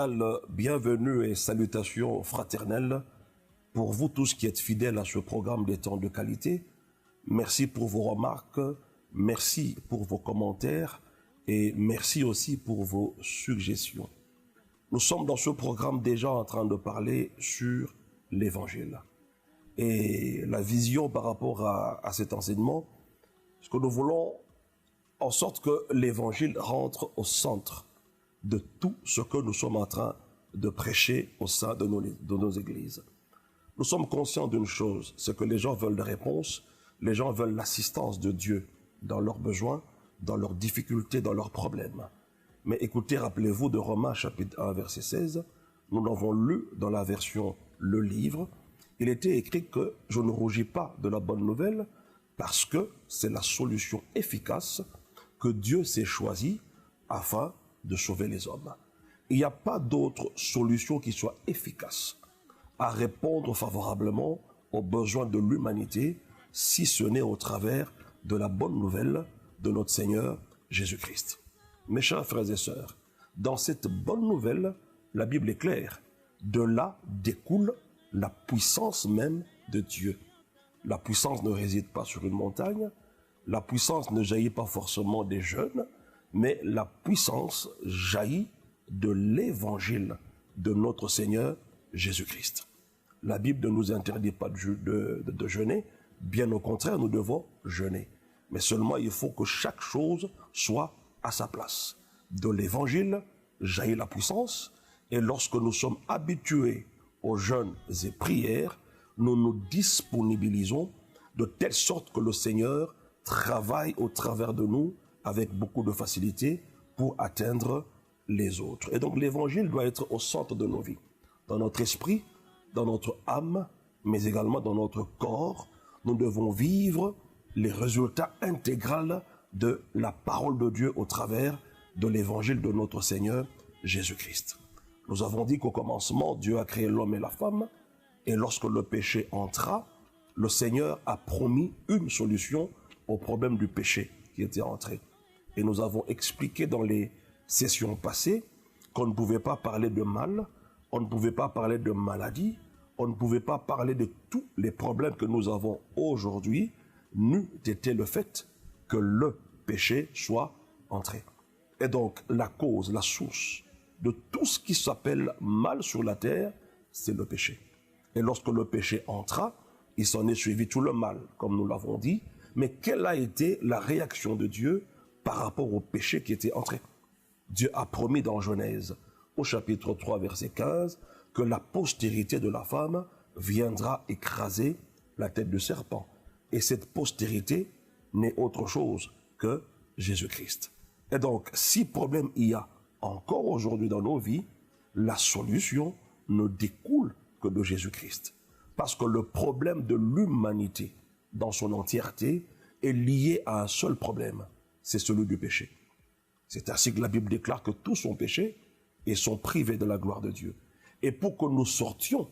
cordiale bienvenue et salutations fraternelles pour vous tous qui êtes fidèles à ce programme des temps de qualité. Merci pour vos remarques, merci pour vos commentaires et merci aussi pour vos suggestions. Nous sommes dans ce programme déjà en train de parler sur l'Évangile. Et la vision par rapport à cet enseignement, ce que nous voulons en sorte que l'Évangile rentre au centre de tout ce que nous sommes en train de prêcher au sein de nos églises. Nous sommes conscients d'une chose, c'est que les gens veulent des réponses, les gens veulent l'assistance de Dieu dans leurs besoins, dans leurs difficultés, dans leurs problèmes. Mais écoutez, rappelez-vous de Romains chapitre 1, verset 16, nous l'avons lu dans la version Le Livre, il était écrit que je ne rougis pas de la bonne nouvelle parce que c'est la solution efficace que Dieu s'est choisie afin de sauver les hommes. Il n'y a pas d'autre solution qui soit efficace à répondre favorablement aux besoins de l'humanité si ce n'est au travers de la bonne nouvelle de notre Seigneur Jésus-Christ. Mes chers frères et sœurs, dans cette bonne nouvelle, la Bible est claire. De là découle la puissance même de Dieu. La puissance ne réside pas sur une montagne, la puissance ne jaillit pas forcément des jeunes, mais la puissance jaillit de l'évangile de notre Seigneur Jésus-Christ. La Bible ne nous interdit pas de jeûner, bien au contraire, nous devons jeûner. Mais seulement il faut que chaque chose soit à sa place. De l'évangile jaillit la puissance, et lorsque nous sommes habitués aux jeûnes et prières, nous nous disponibilisons de telle sorte que le Seigneur travaille au travers de nous avec beaucoup de facilité pour atteindre les autres. Et donc l'évangile doit être au centre de nos vies, dans notre esprit, dans notre âme, mais également dans notre corps. Nous devons vivre les résultats intégraux de la parole de Dieu au travers de l'évangile de notre Seigneur Jésus-Christ. Nous avons dit qu'au commencement, Dieu a créé l'homme et la femme, et lorsque le péché entra, le Seigneur a promis une solution au problème du péché qui était entré. Et nous avons expliqué dans les sessions passées qu'on ne pouvait pas parler de mal, on ne pouvait pas parler de maladie, on ne pouvait pas parler de tous les problèmes que nous avons aujourd'hui, n'eût été le fait que le péché soit entré. Et donc la cause, la source de tout ce qui s'appelle mal sur la terre, c'est le péché. Et lorsque le péché entra, il s'en est suivi tout le mal, comme nous l'avons dit. Mais quelle a été la réaction de Dieu par rapport au péché qui était entré? Dieu a promis dans Genèse, au chapitre 3, verset 15, que la postérité de la femme viendra écraser la tête du serpent. Et cette postérité n'est autre chose que Jésus-Christ. Et donc, si problème il y a encore aujourd'hui dans nos vies, la solution ne découle que de Jésus-Christ. Parce que le problème de l'humanité dans son entièreté est lié à un seul problème, c'est celui du péché. C'est ainsi que la Bible déclare que tous sont péchés et sont privés de la gloire de Dieu. Et pour que nous sortions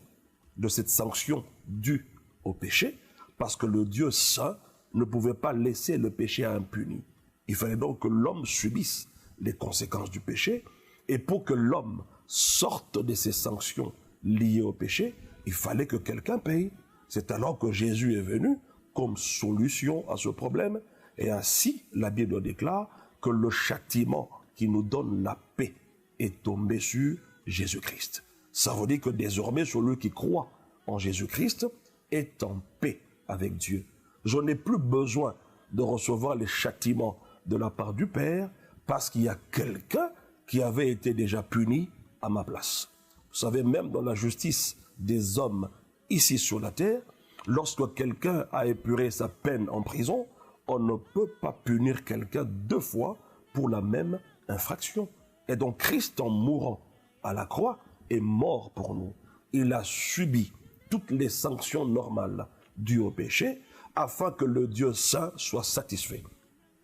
de cette sanction due au péché, parce que le Dieu saint ne pouvait pas laisser le péché impuni. Il fallait donc que l'homme subisse les conséquences du péché, et pour que l'homme sorte de ces sanctions liées au péché, il fallait que quelqu'un paye. C'est alors que Jésus est venu comme solution à ce problème, et ainsi la Bible déclare que le châtiment qui nous donne la paix est tombé sur Jésus-Christ. Ça veut dire que désormais celui qui croit en Jésus-Christ est en paix avec Dieu. Je n'ai plus besoin de recevoir les châtiments de la part du Père parce qu'il y a quelqu'un qui avait été déjà puni à ma place. Vous savez, même dans la justice des hommes ici sur la terre, lorsque quelqu'un a épuré sa peine en prison, on ne peut pas punir quelqu'un deux fois pour la même infraction. Et donc Christ, en mourant à la croix, est mort pour nous. Il a subi toutes les sanctions normales dues au péché afin que le Dieu saint soit satisfait.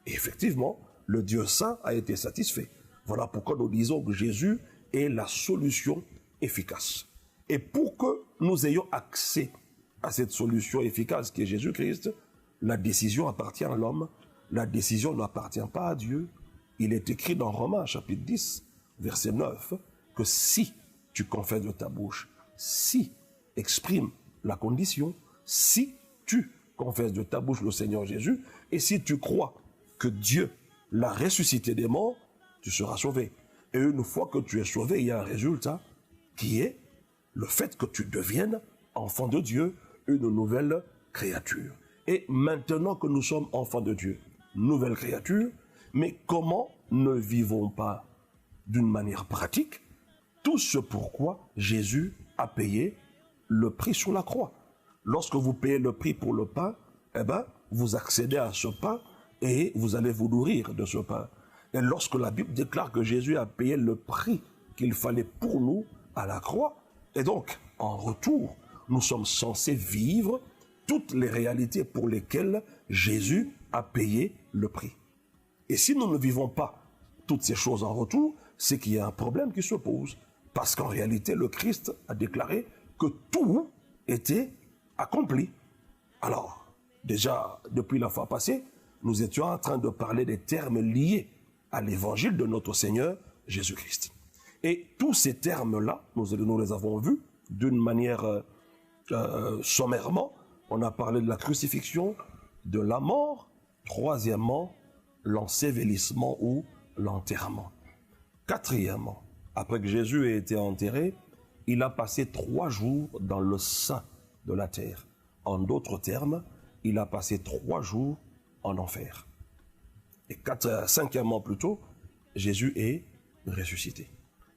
Et effectivement, le Dieu saint a été satisfait. Voilà pourquoi nous disons que Jésus est la solution efficace. Et pour que nous ayons accès à cette solution efficace qui est Jésus-Christ, la décision appartient à l'homme, la décision n'appartient pas à Dieu. Il est écrit dans Romains chapitre 10, verset 9, que si tu confesses de ta bouche. Si, exprime la condition, si tu confesses de ta bouche le Seigneur Jésus, et si tu crois que Dieu l'a ressuscité des morts, tu seras sauvé. Et une fois que tu es sauvé, il y a un résultat qui est le fait que tu deviennes enfant de Dieu, une nouvelle créature. Et maintenant que nous sommes enfants de Dieu, nouvelle créature, mais comment ne vivons pas d'une manière pratique tout ce pourquoi Jésus a payé le prix sur la croix. Lorsque vous payez le prix pour le pain, eh ben, vous accédez à ce pain et vous allez vous nourrir de ce pain. Et lorsque la Bible déclare que Jésus a payé le prix qu'il fallait pour nous à la croix, et donc, en retour, nous sommes censés vivre toutes les réalités pour lesquelles Jésus a payé le prix. Et si nous ne vivons pas toutes ces choses en retour, c'est qu'il y a un problème qui se pose. Parce qu'en réalité, le Christ a déclaré que tout était accompli. Alors, déjà, depuis la fois passée, nous étions en train de parler des termes liés à l'évangile de notre Seigneur Jésus-Christ. Et tous ces termes-là, nous les avons vus d'une manière sommairement. On a parlé de la crucifixion, de la mort, troisièmement, l'ensevelissement ou l'enterrement. Quatrièmement, après que Jésus ait été enterré, il a passé 3 jours dans le sein de la terre. En d'autres termes, il a passé 3 jours en enfer. Et cinquièmement plutôt, Jésus est ressuscité.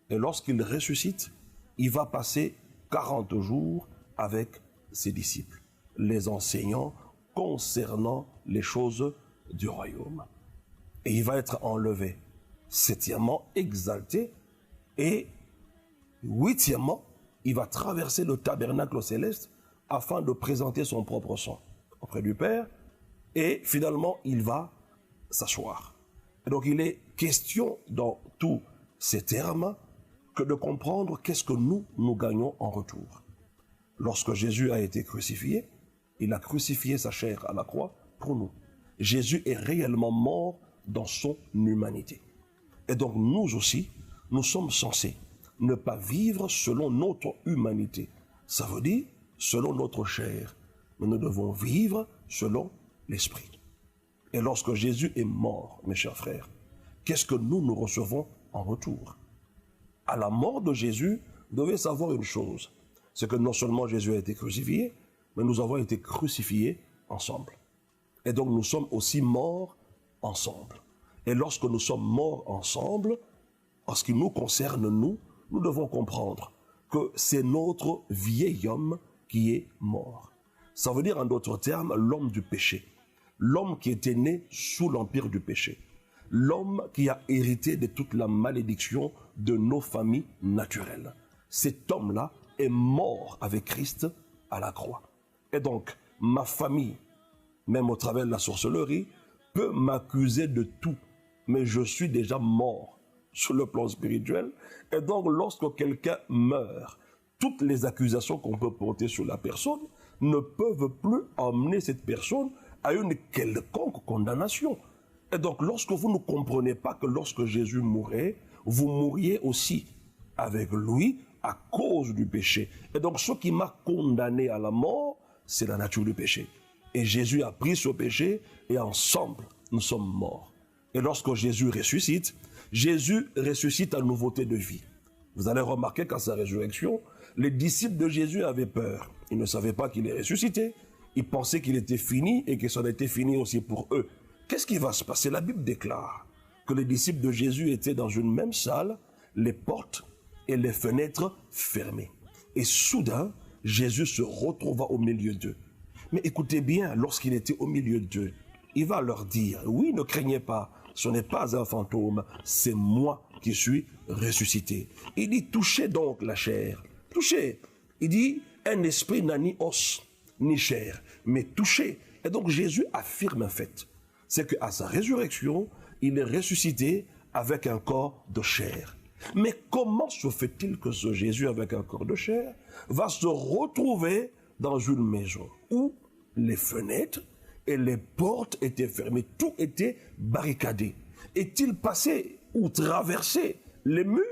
Et lorsqu'il ressuscite, il va passer 40 jours avec ses disciples, les enseignant concernant les choses du royaume. Et il va être enlevé. Septièmement, exalté. Et huitièmement, il va traverser le tabernacle céleste afin de présenter son propre sang auprès du Père. Et finalement, il va s'asseoir. Et donc, il est question dans tous ces termes que de comprendre qu'est-ce que nous gagnons en retour. Lorsque Jésus a été crucifié, il a crucifié sa chair à la croix pour nous. Jésus est réellement mort dans son humanité. Et donc nous aussi, nous sommes censés ne pas vivre selon notre humanité. Ça veut dire selon notre chair. Mais nous devons vivre selon l'esprit. Et lorsque Jésus est mort, mes chers frères, qu'est-ce que nous recevons en retour? À la mort de Jésus, vous devez savoir une chose, c'est que non seulement Jésus a été crucifié, mais nous avons été crucifiés ensemble. Et donc nous sommes aussi morts ensemble. Et lorsque nous sommes morts ensemble, en ce qui nous concerne, nous devons comprendre que c'est notre vieil homme qui est mort. Ça veut dire en d'autres termes, l'homme du péché. L'homme qui était né sous l'empire du péché. L'homme qui a hérité de toute la malédiction de nos familles naturelles. Cet homme-là est mort avec Christ à la croix. Et donc, ma famille, même au travers de la sorcellerie, peut m'accuser de tout. Mais je suis déjà mort sur le plan spirituel. Et donc, lorsque quelqu'un meurt, toutes les accusations qu'on peut porter sur la personne ne peuvent plus emmener cette personne à une quelconque condamnation. Et donc, lorsque vous ne comprenez pas que lorsque Jésus mourait, vous mouriez aussi avec lui à cause du péché. Et donc, ce qui m'a condamné à la mort, c'est la nature du péché. Et Jésus a pris ce péché et ensemble, nous sommes morts. Et lorsque Jésus ressuscite à nouveauté de vie. Vous allez remarquer qu'à sa résurrection, les disciples de Jésus avaient peur. Ils ne savaient pas qu'il est ressuscité. Ils pensaient qu'il était fini et que ça était fini aussi pour eux. Qu'est-ce qui va se passer? La Bible déclare que les disciples de Jésus étaient dans une même salle, les portes et les fenêtres fermées. Et soudain, Jésus se retrouva au milieu d'eux. Mais écoutez bien, lorsqu'il était au milieu d'eux, il va leur dire, oui, ne craignez pas, ce n'est pas un fantôme, c'est moi qui suis ressuscité. Il dit, touchez donc la chair. Touchez. Il dit, un esprit n'a ni os, ni chair, mais touchez. Et donc Jésus affirme un fait. C'est qu'à sa résurrection, il est ressuscité avec un corps de chair. Mais comment se fait-il que ce Jésus avec un corps de chair va se retrouver dans une maison où les fenêtres et les portes étaient fermées, tout était barricadé? Est-il passé ou traversé les murs?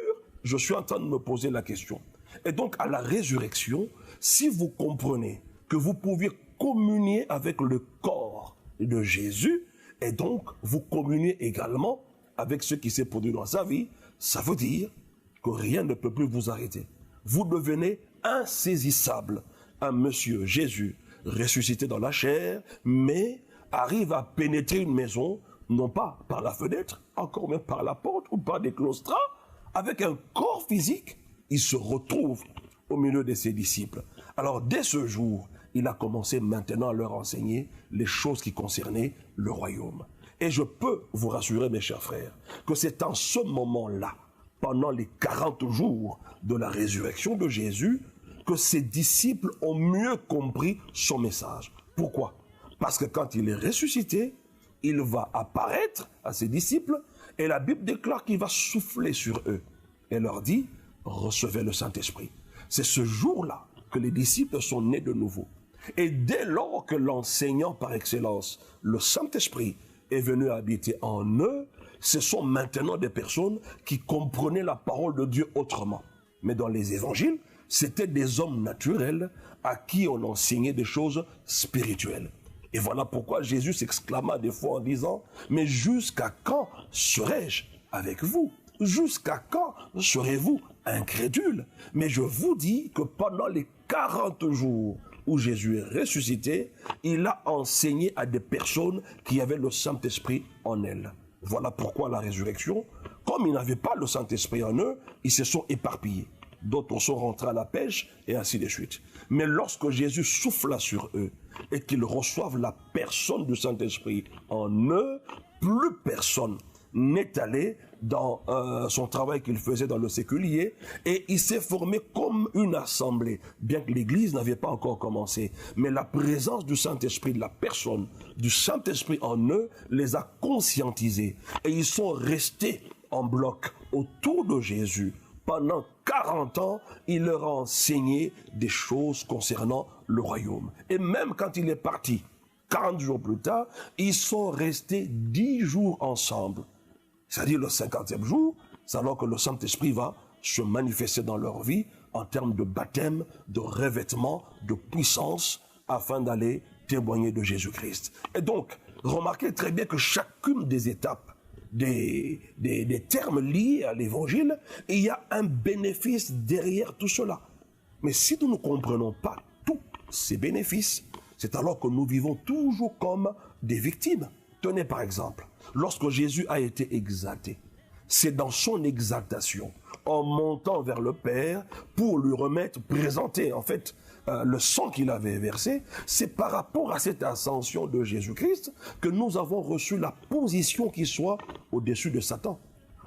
Je suis en train de me poser la question. Et donc, à la résurrection, si vous comprenez que vous pouviez communier avec le corps de Jésus, et donc vous communiez également avec ce qui s'est produit dans sa vie, ça veut dire que rien ne peut plus vous arrêter. Vous devenez insaisissable. Un monsieur Jésus ressuscité dans la chair, mais arrive à pénétrer une maison, non pas par la fenêtre, encore même par la porte ou par des claustras, avec un corps physique, il se retrouve au milieu de ses disciples. Alors dès ce jour, il a commencé maintenant à leur enseigner les choses qui concernaient le royaume. Et je peux vous rassurer, mes chers frères, que c'est en ce moment-là, pendant les 40 jours de la résurrection de Jésus, que ses disciples ont mieux compris son message. Pourquoi? Parce que quand il est ressuscité, il va apparaître à ses disciples et la Bible déclare qu'il va souffler sur eux et leur dit, recevez le Saint-Esprit. C'est ce jour-là que les disciples sont nés de nouveau. Et dès lors que l'enseignant par excellence, le Saint-Esprit, est venu habiter en eux, ce sont maintenant des personnes qui comprenaient la parole de Dieu autrement. Mais dans les évangiles, c'était des hommes naturels à qui on enseignait des choses spirituelles. Et voilà pourquoi Jésus s'exclama des fois en disant, « Mais jusqu'à quand serai-je avec vous? Jusqu'à quand serez-vous incrédules? Mais je vous dis que pendant les 40 jours où Jésus est ressuscité, il a enseigné à des personnes qui avaient le Saint-Esprit en elles. Voilà pourquoi la résurrection, comme ils n'avaient pas le Saint-Esprit en eux, ils se sont éparpillés. D'autres sont rentrés à la pêche et ainsi de suite. Mais lorsque Jésus souffla sur eux et qu'ils reçoivent la personne du Saint-Esprit en eux, plus personne n'est allé dans son travail qu'il faisait dans le séculier et il s'est formé comme une assemblée, bien que l'Église n'avait pas encore commencé. Mais la présence du Saint-Esprit, de la personne du Saint-Esprit en eux, les a conscientisés et ils sont restés en bloc autour de Jésus. Pendant 40 ans, il leur a enseigné des choses concernant le royaume. Et même quand il est parti, 40 jours plus tard, ils sont restés 10 jours ensemble. C'est-à-dire le 50e jour, c'est alors que le Saint-Esprit va se manifester dans leur vie en termes de baptême, de revêtement, de puissance, afin d'aller témoigner de Jésus-Christ. Et donc, remarquez très bien que chacune des étapes, des termes liés à l'évangile, il y a un bénéfice derrière tout cela. Mais si nous ne comprenons pas tous ces bénéfices, c'est alors que nous vivons toujours comme des victimes. Tenez par exemple, lorsque Jésus a été exalté, c'est dans son exaltation, en montant vers le Père, pour lui remettre, présenter en fait le sang qu'il avait versé, c'est par rapport à cette ascension de Jésus-Christ que nous avons reçu la position qui soit au-dessus de Satan,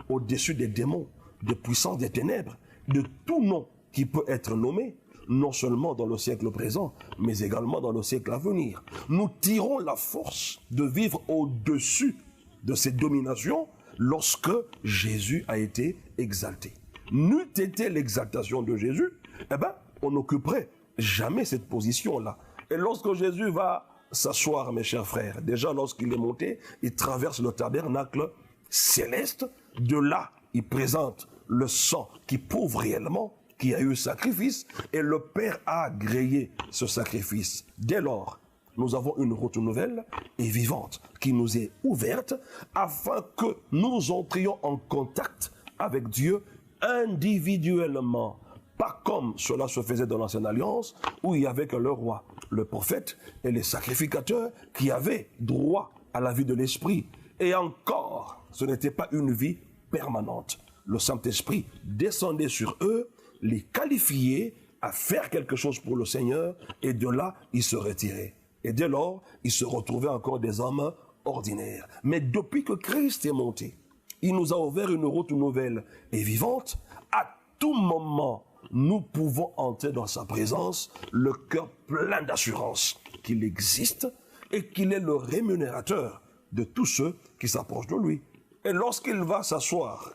au-dessus des démons, des puissances des ténèbres, de tout nom qui peut être nommé, non seulement dans le siècle présent, mais également dans le siècle à venir. Nous tirons la force de vivre au-dessus de ces dominations lorsque Jésus a été exalté. N'eût été l'exaltation de Jésus, eh ben, on n'occuperait jamais cette position-là. Et lorsque Jésus va s'asseoir, mes chers frères, déjà lorsqu'il est monté, il traverse le tabernacle céleste. De là, il présente le sang qui prouve réellement qu'il y a eu sacrifice et le Père a agréé ce sacrifice. Dès lors, nous avons une route nouvelle et vivante qui nous est ouverte afin que nous entrions en contact avec Dieu individuellement. Pas comme cela se faisait dans l'Ancienne Alliance, où il y avait que le roi, le prophète et les sacrificateurs qui avaient droit à la vie de l'Esprit. Et encore, ce n'était pas une vie permanente. Le Saint-Esprit descendait sur eux, les qualifiait à faire quelque chose pour le Seigneur, et de là, ils se retiraient. Et dès lors, ils se retrouvaient encore des hommes ordinaires. Mais depuis que Christ est monté, il nous a ouvert une route nouvelle et vivante. À tout moment, nous pouvons entrer dans sa présence, le cœur plein d'assurance qu'il existe et qu'il est le rémunérateur de tous ceux qui s'approchent de lui. Et lorsqu'il va s'asseoir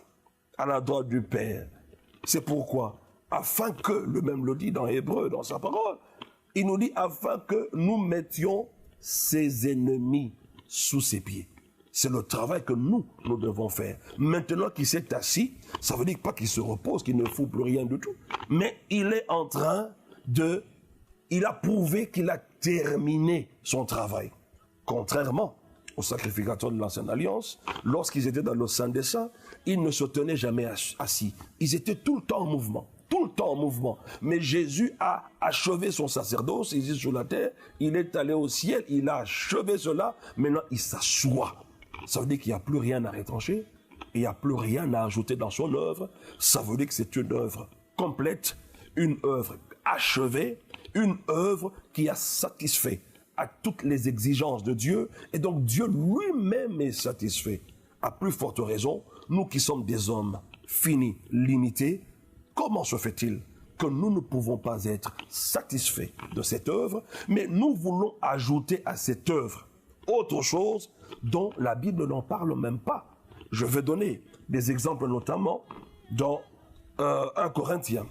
à la droite du Père, c'est pourquoi, afin que, le même le dit dans Hébreu, dans sa parole, il nous dit afin que nous mettions ses ennemis sous ses pieds. C'est le travail que nous devons faire. Maintenant qu'il s'est assis, ça veut dire pas qu'il se repose, qu'il ne fout plus rien du tout, mais il est en train de... Il a prouvé qu'il a terminé son travail. Contrairement aux sacrificateurs de l'Ancienne Alliance, lorsqu'ils étaient dans le Saint des Saints, ils ne se tenaient jamais assis. Ils étaient tout le temps en mouvement. Tout le temps en mouvement. Mais Jésus a achevé son sacerdoce, ici sur la terre, il est allé au ciel, il a achevé cela, maintenant il s'assoit. Ça veut dire qu'il n'y a plus rien à retrancher, il n'y a plus rien à ajouter dans son œuvre. Ça veut dire que c'est une œuvre complète, une œuvre achevée, une œuvre qui a satisfait à toutes les exigences de Dieu, et donc Dieu lui-même est satisfait. À plus forte raison, nous qui sommes des hommes finis, limités, comment se fait-il que nous ne pouvons pas être satisfaits de cette œuvre, mais nous voulons ajouter à cette œuvre autre chose dont la Bible n'en parle même pas. Je vais donner des exemples notamment dans 1 Corinthiens.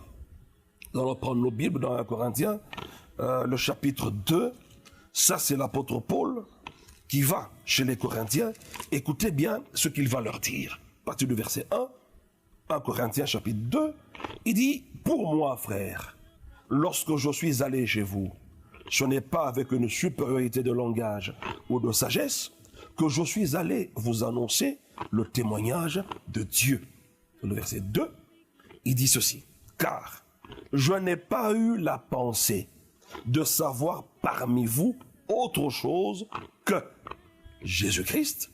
Nous allons prendre nos Bibles dans 1 Corinthiens, le chapitre 2. Ça, c'est l'apôtre Paul qui va chez les Corinthiens. Écoutez bien ce qu'il va leur dire. À partir du verset 1 Corinthiens chapitre 2, il dit « Pour moi, frères, lorsque je suis allé chez vous, ce n'est pas avec une supériorité de langage ou de sagesse que je suis allé vous annoncer le témoignage de Dieu. » Le verset 2, il dit ceci. « Car je n'ai pas eu la pensée de savoir parmi vous autre chose que Jésus-Christ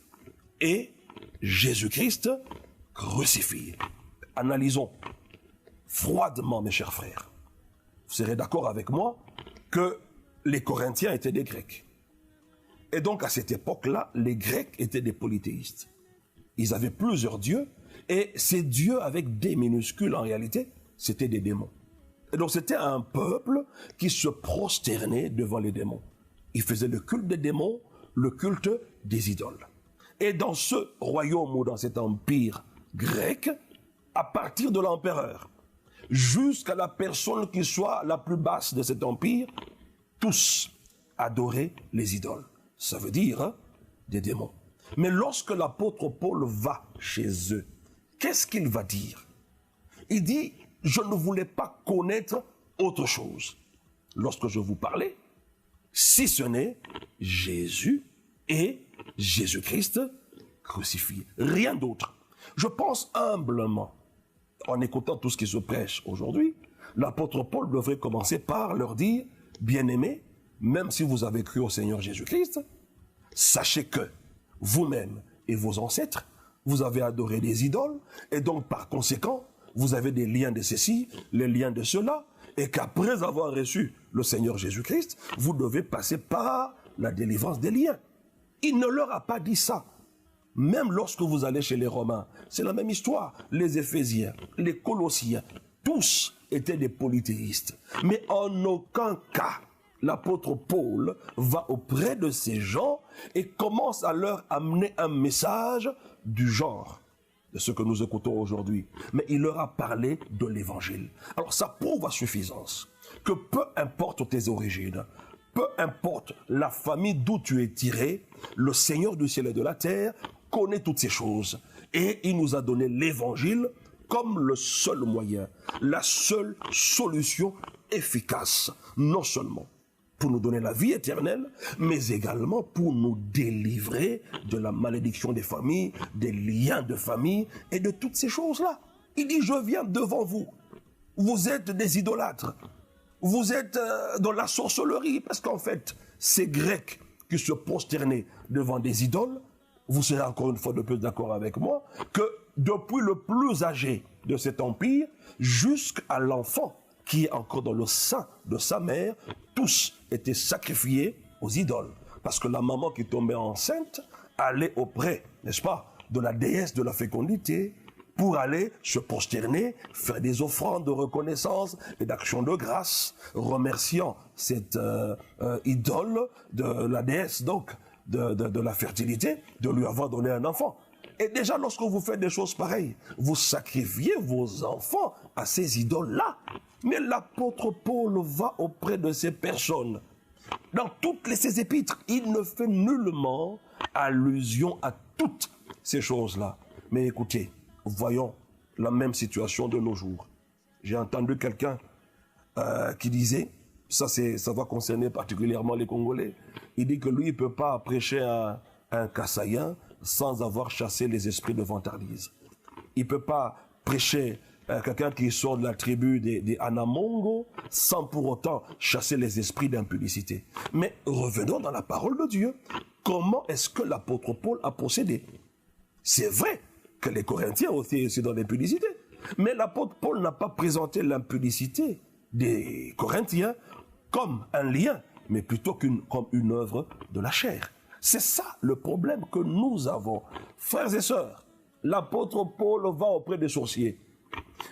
et Jésus-Christ crucifié. » Analysons froidement, mes chers frères. Vous serez d'accord avec moi que les Corinthiens étaient des Grecs. Et donc, à cette époque-là, les Grecs étaient des polythéistes. Ils avaient plusieurs dieux, et ces dieux avec des minuscules, en réalité, c'était des démons. Et donc, c'était un peuple qui se prosternait devant les démons. Ils faisaient le culte des démons, le culte des idoles. Et dans ce royaume ou dans cet empire grec, à partir de l'empereur, jusqu'à la personne qui soit la plus basse de cet empire, tous adoraient les idoles. Ça veut dire des démons. Mais lorsque l'apôtre Paul va chez eux, qu'est-ce qu'il va dire? Il dit, je ne voulais pas connaître autre chose lorsque je vous parlais, si ce n'est Jésus et Jésus-Christ crucifié. Rien d'autre. Je pense humblement, en écoutant tout ce qui se prêche aujourd'hui, l'apôtre Paul devrait commencer par leur dire, bien-aimés, même si vous avez cru au Seigneur Jésus-Christ, sachez que vous-même et vos ancêtres, vous avez adoré des idoles, et donc par conséquent, vous avez des liens de ceci, les liens de cela, et qu'après avoir reçu le Seigneur Jésus-Christ, vous devez passer par la délivrance des liens. Il ne leur a pas dit ça. Même lorsque vous allez chez les Romains, c'est la même histoire. Les Éphésiens, les Colossiens, tous étaient des polythéistes. Mais en aucun cas, l'apôtre Paul va auprès de ces gens et commence à leur amener un message du genre de ce que nous écoutons aujourd'hui. Mais il leur a parlé de l'évangile. Alors ça prouve à suffisance que peu importe tes origines, peu importe la famille d'où tu es tiré, le Seigneur du ciel et de la terre connaît toutes ces choses. Et il nous a donné l'évangile comme le seul moyen, la seule solution efficace, non seulement pour nous donner la vie éternelle, mais également pour nous délivrer de la malédiction des familles, des liens de famille et de toutes ces choses-là. Il dit, je viens devant vous. Vous êtes des idolâtres. Vous êtes dans la sorcellerie, parce qu'en fait, ces Grecs qui se prosternaient devant des idoles, vous serez encore une fois de plus d'accord avec moi, que depuis le plus âgé de cet empire, jusqu'à l'enfant qui est encore dans le sein de sa mère, tous étaient sacrifiés aux idoles. Parce que la maman qui tombait enceinte allait auprès, n'est-ce pas, de la déesse de la fécondité, pour aller se prosterner, faire des offrandes de reconnaissance et d'action de grâce, remerciant cette idole de la déesse, donc, de la fertilité, de lui avoir donné un enfant. Et déjà, lorsque vous faites des choses pareilles, vous sacrifiez vos enfants à ces idoles-là. Mais l'apôtre Paul va auprès de ces personnes. Dans toutes ses épîtres, il ne fait nullement allusion à toutes ces choses-là. Mais écoutez, voyons la même situation de nos jours. J'ai entendu quelqu'un qui disait, ça va concerner particulièrement les Congolais, il dit que lui, il ne peut pas prêcher à un Kassaïen sans avoir chassé les esprits de vantardise. Il ne peut pas prêcher à quelqu'un qui sort de la tribu des Anamongo sans pour autant chasser les esprits d'impudicité. Mais revenons dans la parole de Dieu. Comment est-ce que l'apôtre Paul a procédé? C'est vrai que les Corinthiens étaient aussi dans l'impudicité, mais l'apôtre Paul n'a pas présenté l'impudicité des Corinthiens comme un lien, mais plutôt comme une œuvre de la chair. C'est ça le problème que nous avons. Frères et sœurs, l'apôtre Paul va auprès des sorciers.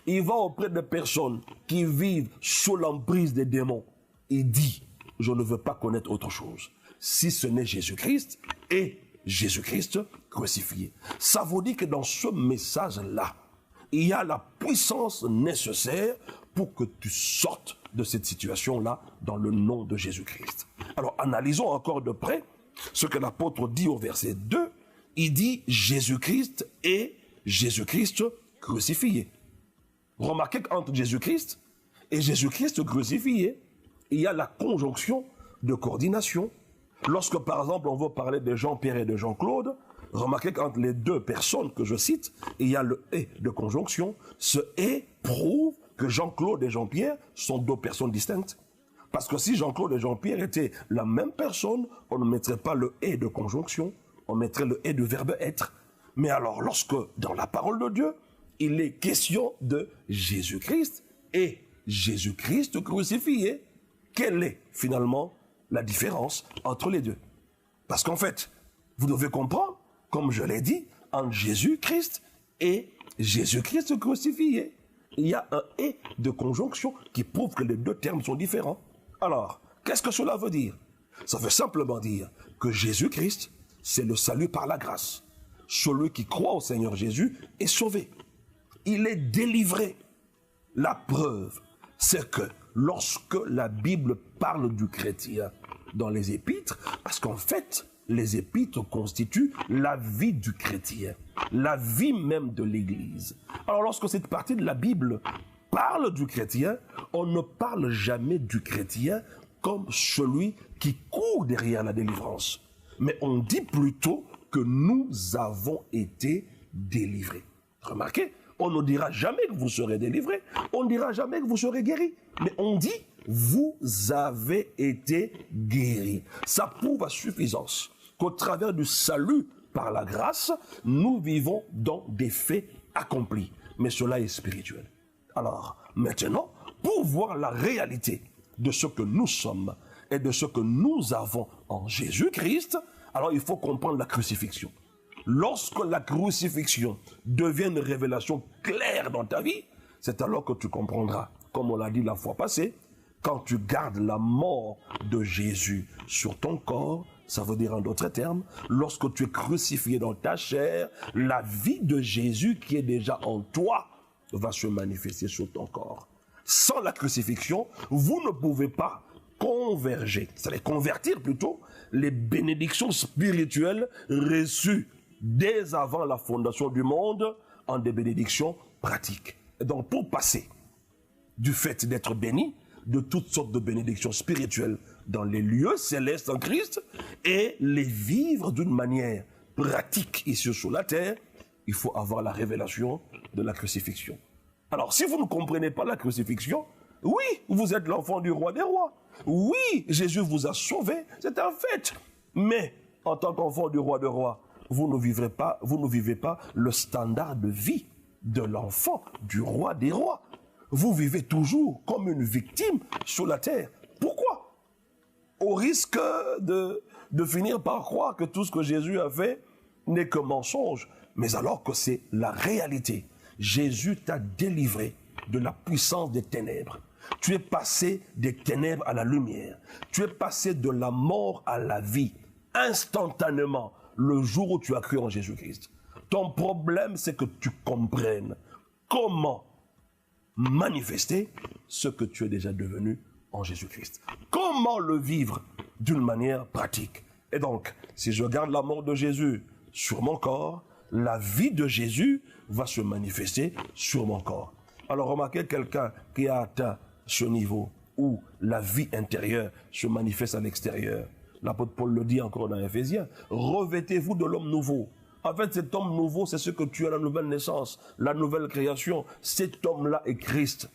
Il va auprès de personnes qui vivent sous l'emprise des démons. Il dit, je ne veux pas connaître autre chose, si ce n'est Jésus-Christ et Jésus-Christ crucifié. Ça vous dit que dans ce message-là, il y a la puissance nécessaire pour que tu sortes de cette situation-là dans le nom de Jésus-Christ. Alors, analysons encore de près ce que l'apôtre dit au verset 2. Il dit Jésus-Christ et Jésus-Christ crucifié. Remarquez qu'entre Jésus-Christ et Jésus-Christ crucifié, il y a la conjonction de coordination. Lorsque, par exemple, on veut parler de Jean-Pierre et de Jean-Claude, remarquez qu'entre les deux personnes que je cite, il y a le « et » de conjonction. Ce « et » prouve que Jean-Claude et Jean-Pierre sont deux personnes distinctes. Parce que si Jean-Claude et Jean-Pierre étaient la même personne, on ne mettrait pas le « et » de conjonction, on mettrait le « et » du verbe « être ». Mais alors, lorsque, dans la parole de Dieu, il est question de Jésus-Christ et Jésus-Christ crucifié, quelle est finalement la différence entre les deux? Parce qu'en fait, vous devez comprendre, comme je l'ai dit, entre Jésus-Christ et Jésus-Christ crucifié, il y a un « et » de conjonction qui prouve que les deux termes sont différents. Alors, qu'est-ce que cela veut dire? Ça veut simplement dire que Jésus-Christ, c'est le salut par la grâce. Celui qui croit au Seigneur Jésus est sauvé. Il est délivré. La preuve, c'est que lorsque la Bible parle du chrétien dans les épîtres, parce qu'en fait, les épîtres constituent la vie du chrétien, la vie même de l'Église. Alors lorsque cette partie de la Bible parle du chrétien, on ne parle jamais du chrétien comme celui qui court derrière la délivrance. Mais on dit plutôt que nous avons été délivrés. Remarquez, on ne dira jamais que vous serez délivrés, on ne dira jamais que vous serez guéris, mais on dit vous avez été guéris. Ça prouve à suffisance qu'au travers du salut par la grâce, nous vivons dans des faits accomplis. Mais cela est spirituel. Alors, maintenant, pour voir la réalité de ce que nous sommes et de ce que nous avons en Jésus-Christ, alors il faut comprendre la crucifixion. Lorsque la crucifixion devient une révélation claire dans ta vie, c'est alors que tu comprendras, comme on l'a dit la fois passée, quand tu gardes la mort de Jésus sur ton corps, ça veut dire en d'autres termes, lorsque tu es crucifié dans ta chair, la vie de Jésus qui est déjà en toi va se manifester sur ton corps. Sans la crucifixion, vous ne pouvez pas converger, c'est-à-dire convertir plutôt les bénédictions spirituelles reçues dès avant la fondation du monde en des bénédictions pratiques. Et donc pour passer du fait d'être béni, de toutes sortes de bénédictions spirituelles dans les lieux célestes en Christ et les vivre d'une manière pratique ici sur la terre, il faut avoir la révélation de la crucifixion. Alors si vous ne comprenez pas la crucifixion, oui, vous êtes l'enfant du roi des rois. Oui, Jésus vous a sauvé, c'est un fait. Mais en tant qu'enfant du roi des rois, vous ne vivez pas le standard de vie de l'enfant du roi des rois. Vous vivez toujours comme une victime sur la terre. Pourquoi? Au risque de finir par croire que tout ce que Jésus a fait n'est que mensonge. Mais alors que c'est la réalité. Jésus t'a délivré de la puissance des ténèbres. Tu es passé des ténèbres à la lumière. Tu es passé de la mort à la vie, instantanément, le jour où tu as cru en Jésus-Christ. Ton problème, c'est que tu comprennes comment manifester ce que tu es déjà devenu en Jésus-Christ. Comment le vivre d'une manière pratique. Et donc, si je garde la mort de Jésus sur mon corps, la vie de Jésus va se manifester sur mon corps. Alors remarquez quelqu'un qui a atteint ce niveau où la vie intérieure se manifeste à l'extérieur. L'apôtre Paul le dit encore dans Éphésiens, revêtez-vous de l'homme nouveau. En fait, cet homme nouveau, c'est ce que tu as, la nouvelle naissance, la nouvelle création. Cet homme-là et Christ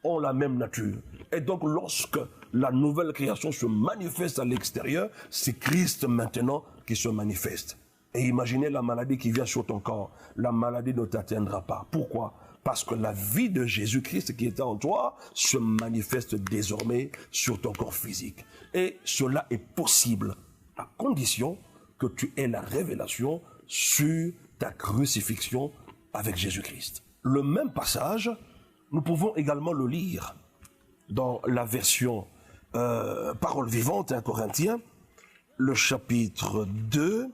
ont la même nature. Et donc, lorsque la nouvelle création se manifeste à l'extérieur, c'est Christ maintenant qui se manifeste. Et imaginez la maladie qui vient sur ton corps. La maladie ne t'atteindra pas. Pourquoi? Parce que la vie de Jésus-Christ qui est en toi se manifeste désormais sur ton corps physique. Et cela est possible à condition que tu aies la révélation sur ta crucifixion avec Jésus-Christ. Le même passage, nous pouvons également le lire dans la version Parole vivante, 1 Corinthiens, le chapitre 2,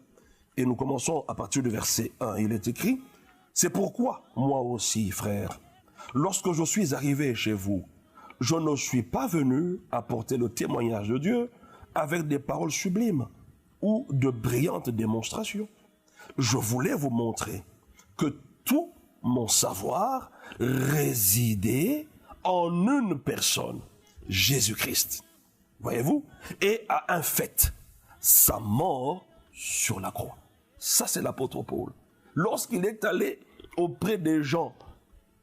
et nous commençons à partir du verset 1. Il est écrit, « C'est pourquoi, moi aussi, frères, lorsque je suis arrivé chez vous, je ne suis pas venu apporter le témoignage de Dieu avec des paroles sublimes ou de brillantes démonstrations. Je voulais vous montrer que tout mon savoir résidait en une personne, Jésus-Christ. Voyez-vous? Et à un fait, sa mort sur la croix. Ça, c'est l'apôtre Paul. Lorsqu'il est allé auprès des gens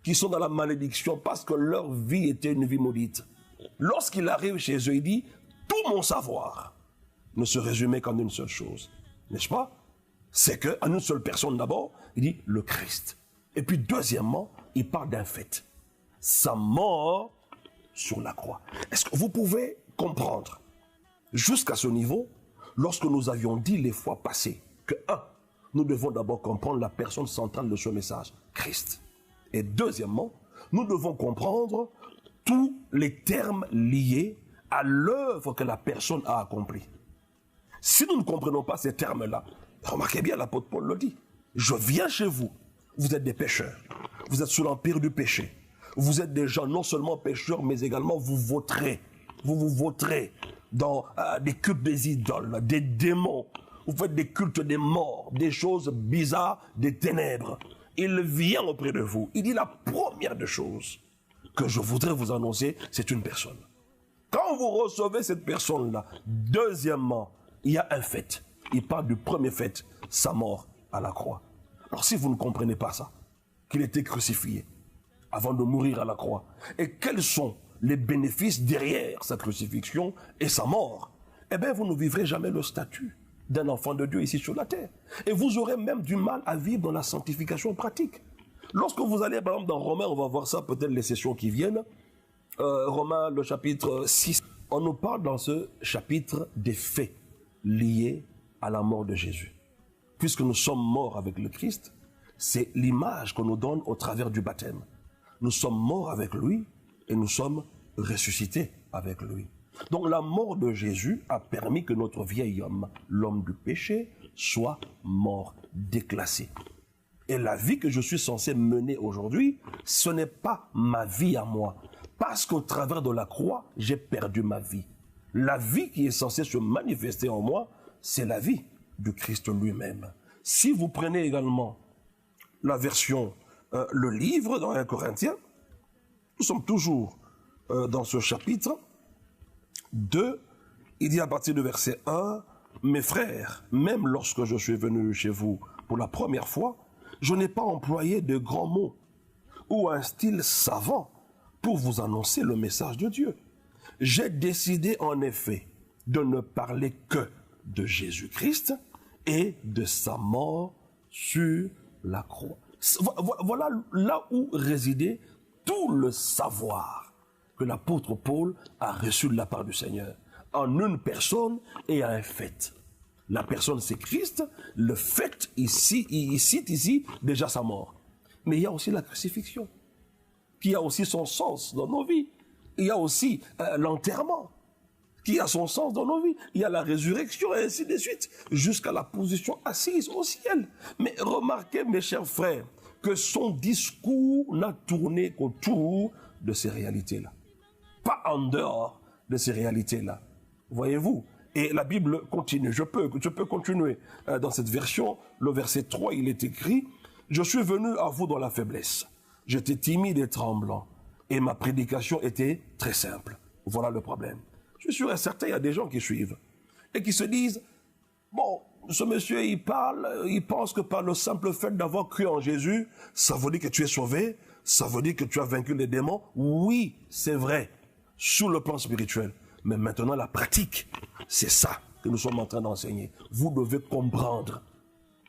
qui sont dans la malédiction parce que leur vie était une vie maudite, lorsqu'il arrive chez eux, il dit, tout mon savoir ne se résumait qu'en une seule chose. N'est-ce pas? C'est qu'en une seule personne d'abord, il dit le Christ. Et puis deuxièmement, il parle d'un fait. Sa mort sur la croix. Est-ce que vous pouvez comprendre jusqu'à ce niveau, lorsque nous avions dit les fois passées que, nous devons d'abord comprendre la personne centrale de ce message, Christ. Et deuxièmement, nous devons comprendre tous les termes liés à l'œuvre que la personne a accomplie. Si nous ne comprenons pas ces termes-là, remarquez bien, l'apôtre Paul le dit, je viens chez vous, vous êtes des pécheurs, vous êtes sous l'empire du péché, vous êtes des gens non seulement pécheurs, mais également vous vautrez dans des cultes des idoles, des démons, vous faites des cultes des morts, des choses bizarres, des ténèbres. Il vient auprès de vous, il dit la première des choses que je voudrais vous annoncer, c'est une personne. Quand vous recevez cette personne-là, deuxièmement, il y a un fait. Il parle du premier fait, sa mort à la croix. Alors si vous ne comprenez pas ça, qu'il était crucifié avant de mourir à la croix, et quels sont les bénéfices derrière sa crucifixion et sa mort, eh bien vous ne vivrez jamais le statut d'un enfant de Dieu ici sur la terre. Et vous aurez même du mal à vivre dans la sanctification pratique. Lorsque vous allez par exemple dans Romains, on va voir ça peut-être les sessions qui viennent, Romains le chapitre 6, on nous parle dans ce chapitre des faits liés à la mort de Jésus. Puisque nous sommes morts avec le Christ, c'est l'image qu'on nous donne au travers du baptême. Nous sommes morts avec lui et nous sommes ressuscités avec lui. Donc la mort de Jésus a permis que notre vieil homme, l'homme du péché, soit mort, déclassé. Et la vie que je suis censé mener aujourd'hui, ce n'est pas ma vie à moi. Parce qu'au travers de la croix, j'ai perdu ma vie. La vie qui est censée se manifester en moi, c'est la vie du Christ lui-même. Si vous prenez également la version, le livre dans 1 Corinthiens, nous sommes toujours dans ce chapitre 2, il dit à partir du verset 1, « Mes frères, même lorsque je suis venu chez vous pour la première fois, je n'ai pas employé de grands mots ou un style savant pour vous annoncer le message de Dieu. J'ai décidé en effet de ne parler que de Jésus-Christ et de sa mort sur la croix. » Voilà là où résidait tout le savoir que l'apôtre Paul a reçu de la part du Seigneur, en une personne et à un fait. La personne, c'est Christ. Le fait, ici, il cite ici déjà sa mort. Mais il y a aussi la crucifixion, qui a aussi son sens dans nos vies. Il y a aussi l'enterrement, qui a son sens dans nos vies. Il y a la résurrection, et ainsi de suite, jusqu'à la position assise au ciel. Mais remarquez, mes chers frères, que son discours n'a tourné qu'autour de ces réalités-là. Pas en dehors de ces réalités-là. Voyez-vous, Et la Bible continue. Je peux continuer. Dans cette version, le verset 3, il est écrit « Je suis venu à vous dans la faiblesse. J'étais timide et tremblant. Et ma prédication était très simple. » Voilà le problème. Je suis sûr et certain, il y a des gens qui suivent. Et qui se disent « Bon, ce monsieur, il parle, il pense que par le simple fait d'avoir cru en Jésus, ça veut dire que tu es sauvé, ça veut dire que tu as vaincu les démons. » Oui, c'est vrai, sur le plan spirituel. Mais maintenant, la pratique, c'est ça que nous sommes en train d'enseigner. Vous devez comprendre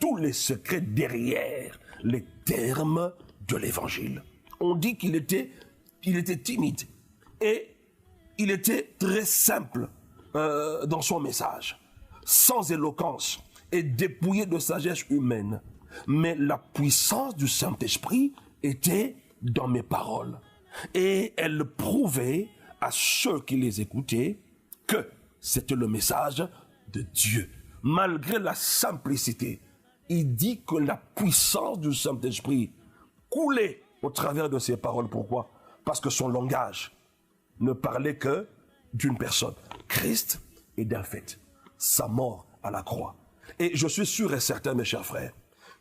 tous les secrets derrière les termes de l'évangile. On dit qu'il était timide et il était très simple dans son message, sans éloquence et dépouillé de sagesse humaine. Mais la puissance du Saint-Esprit était dans mes paroles. Et elle prouvait à ceux qui les écoutaient que c'était le message de Dieu. Malgré la simplicité, il dit que la puissance du Saint-Esprit coulait au travers de ses paroles. Pourquoi? Parce que son langage ne parlait que d'une personne, Christ, et d'un fait, sa mort à la croix. Et je suis sûr et certain, mes chers frères,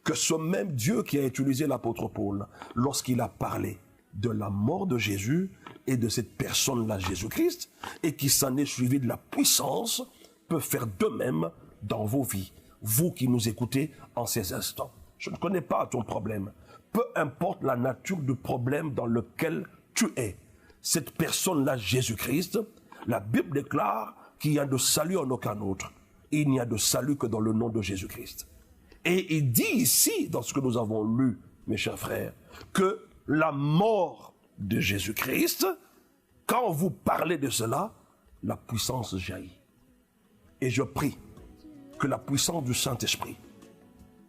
que ce même Dieu qui a utilisé l'apôtre Paul lorsqu'il a parlé de la mort de Jésus et de cette personne-là, Jésus-Christ, et qui s'en est suivi de la puissance, peut faire de même dans vos vies. Vous qui nous écoutez en ces instants. Je ne connais pas ton problème. Peu importe la nature du problème dans lequel tu es. Cette personne-là, Jésus-Christ, la Bible déclare qu'il n'y a de salut en aucun autre. Il n'y a de salut que dans le nom de Jésus-Christ. Et il dit ici, dans ce que nous avons lu, mes chers frères, que la mort de Jésus-Christ, quand vous parlez de cela, la puissance jaillit. Et je prie que la puissance du Saint-Esprit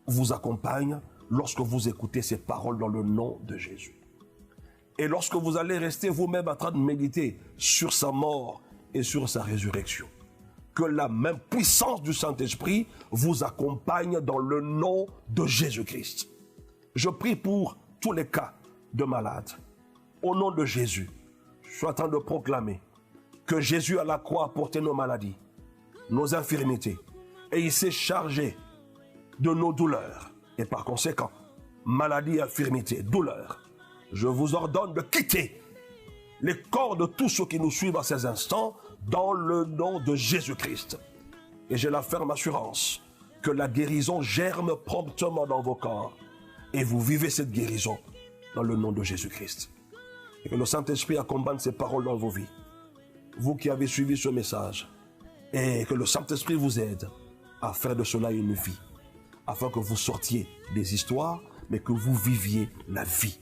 vous accompagne lorsque vous écoutez ces paroles dans le nom de Jésus. Et lorsque vous allez rester vous-même en train de méditer sur sa mort et sur sa résurrection, que la même puissance du Saint-Esprit vous accompagne dans le nom de Jésus-Christ. Je prie pour tous les cas de malades. Au nom de Jésus, je suis en train de proclamer que Jésus à la croix a porté nos maladies, nos infirmités, et il s'est chargé de nos douleurs. Et par conséquent, maladie, infirmité, douleur, je vous ordonne de quitter les corps de tous ceux qui nous suivent à ces instants dans le nom de Jésus-Christ. Et j'ai la ferme assurance que la guérison germe promptement dans vos corps et vous vivez cette guérison dans le nom de Jésus-Christ. Et que le Saint-Esprit accompagne ces paroles dans vos vies. Vous qui avez suivi ce message, et que le Saint-Esprit vous aide à faire de cela une vie, afin que vous sortiez des histoires, mais que vous viviez la vie.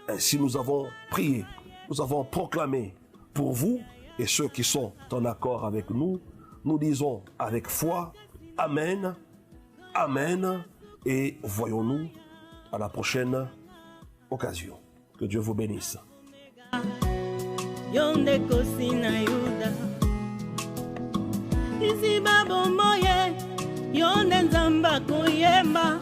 Ainsi nous avons prié, nous avons proclamé pour vous et ceux qui sont en accord avec nous, nous disons avec foi, Amen, Amen, et voyons-nous à la prochaine occasion. Que Dieu vous bénisse. Yonde kosina yuda Izi babo moye Yonde nzamba koyema